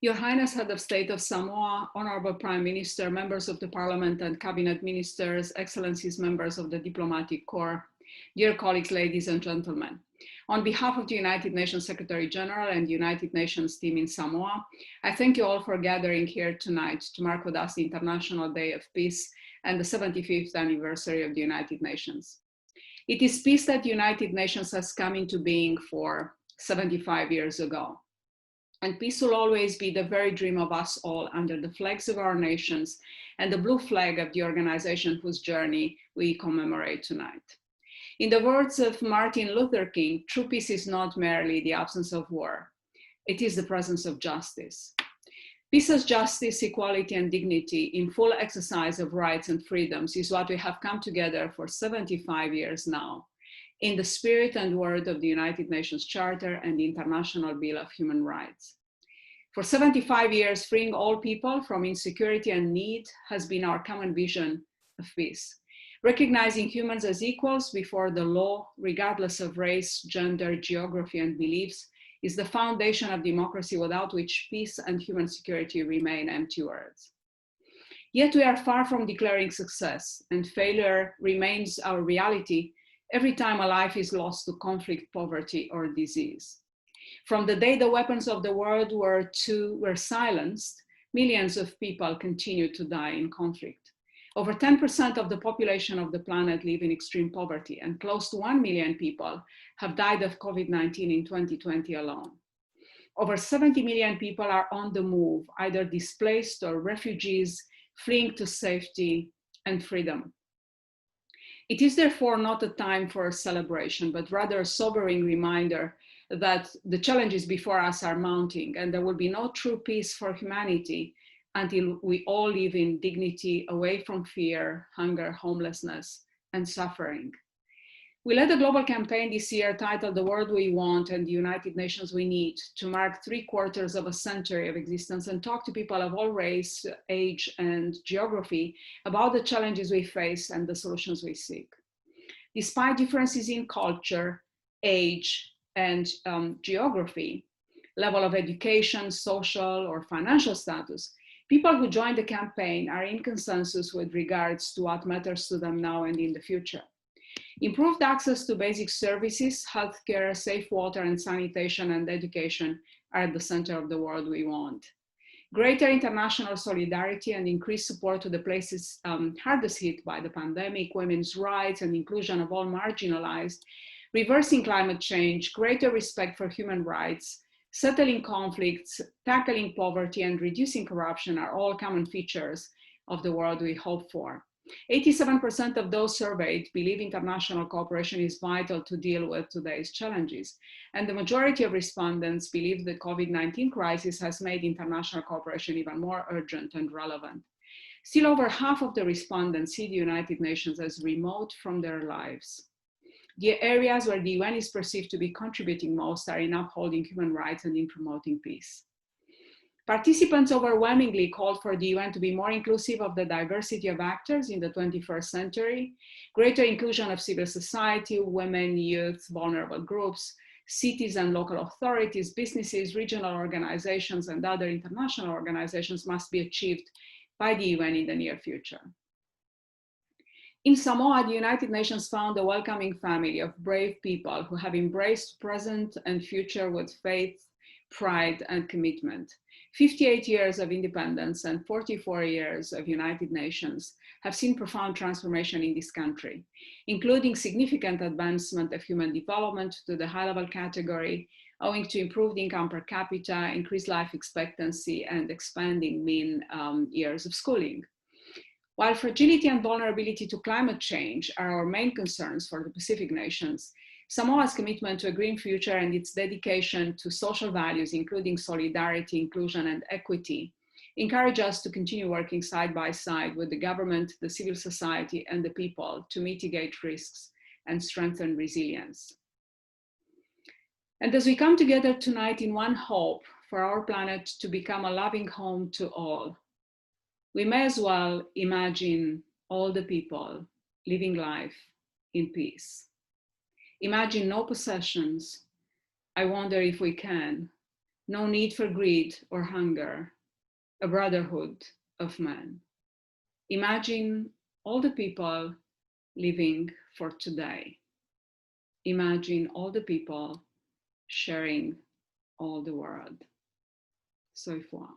Your Highness, Head of State of Samoa, Honorable Prime Minister, members of the Parliament and Cabinet Ministers, Excellencies, members of the Diplomatic Corps, dear colleagues, ladies and gentlemen. On behalf of the United Nations Secretary General and the United Nations team in Samoa, I thank you all for gathering here tonight to mark with us the International Day of Peace and the 75th anniversary of the United Nations. It is peace that the United Nations has come into being for 75 years ago. And peace will always be the very dream of us all under the flags of our nations and the blue flag of the organization whose journey we commemorate tonight. In the words of Martin Luther King, true peace is not merely the absence of war, it is the presence of justice. Peace as justice, equality, and dignity in full exercise of rights and freedoms is what we have come together for 75 years now, in the spirit and word of the United Nations Charter and the International Bill of Human Rights. For 75 years, freeing all people from insecurity and need has been our common vision of peace. Recognizing humans as equals before the law, regardless of race, gender, geography, and beliefs, is the foundation of democracy without which peace and human security remain empty words. Yet we are far from declaring success, and failure remains our reality every time a life is lost to conflict, poverty, or disease. From the day the weapons of the World War II were silenced, millions of people continue to die in conflict. Over 10% of the population of the planet live in extreme poverty, and close to 1 million people have died of COVID-19 in 2020 alone. Over 70 million people are on the move, either displaced or refugees, fleeing to safety and freedom. It is therefore not a time for a celebration, but rather a sobering reminder that the challenges before us are mounting, and there will be no true peace for humanity until we all live in dignity, away from fear, hunger, homelessness, and suffering. We led a global campaign this year titled "The World We Want and the United Nations We Need" to mark 3/4 of a century of existence and talk to people of all race, age, and geography about the challenges we face and the solutions we seek. Despite differences in culture, age, and geography, level of education, social, or financial status, people who joined the campaign are in consensus with regards to what matters to them now and in the future. Improved access to basic services, healthcare, safe water and sanitation, and education are at the center of the world we want. Greater international solidarity and increased support to the places hardest hit by the pandemic, women's rights and inclusion of all marginalized, reversing climate change, greater respect for human rights, settling conflicts, tackling poverty, and reducing corruption are all common features of the world we hope for. 87% of those surveyed believe international cooperation is vital to deal with today's challenges, and the majority of respondents believe the COVID-19 crisis has made international cooperation even more urgent and relevant. Still, over half of the respondents see the United Nations as remote from their lives. The areas where the UN is perceived to be contributing most are in upholding human rights and in promoting peace. Participants overwhelmingly called for the UN to be more inclusive of the diversity of actors in the 21st century, greater inclusion of civil society, women, youth, vulnerable groups, cities and local authorities, businesses, regional organizations, and other international organizations must be achieved by the UN in the near future. In Samoa, the United Nations found a welcoming family of brave people who have embraced present and future with faith, pride, and commitment. 58 years of independence and 44 years of United Nations have seen profound transformation in this country, including significant advancement of human development to the high-level category, owing to improved income per capita, increased life expectancy, and expanding mean years of schooling. While fragility and vulnerability to climate change are our main concerns for the Pacific nations, Samoa's commitment to a green future and its dedication to social values, including solidarity, inclusion, and equity, encourage us to continue working side by side with the government, the civil society, and the people to mitigate risks and strengthen resilience. And as we come together tonight in one hope for our planet to become a loving home to all, we may as well imagine all the people living life in peace. Imagine no possessions. I wonder if we can. no need for greed or hunger, a brotherhood of men. Imagine all the people living for today. Imagine all the people sharing all the world. Soifua.